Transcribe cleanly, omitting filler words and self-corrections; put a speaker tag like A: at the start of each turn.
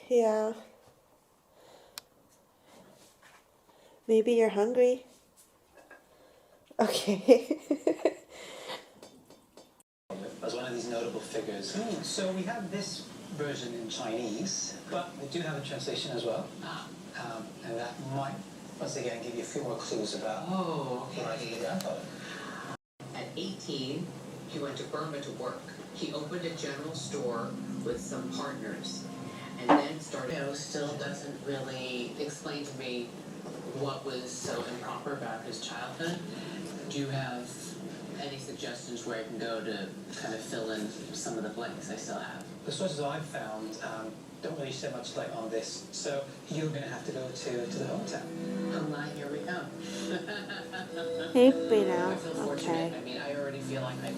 A: Yeah. Maybe you're hungry. Okay.
B: As one of these notable figures. So we have this version in Chinese, but we do have a translation as well. And that might, once again, give you a few more clues about Reuniting the grandfather.
C: At 18, he went to Burma to work. He opened a general store with some partners and then started. Still doesn't really explain to me what was so improper about his childhood. Do you have any suggestions where I can go to kind of fill in some of the blanks I still have?
B: The sources I've found don't really shed much light on this, so you're going to have to go to the hometown.
C: Online, here we go.
A: Hey, now.
C: I feel fortunate.
A: Okay.
C: I mean, I already feel like I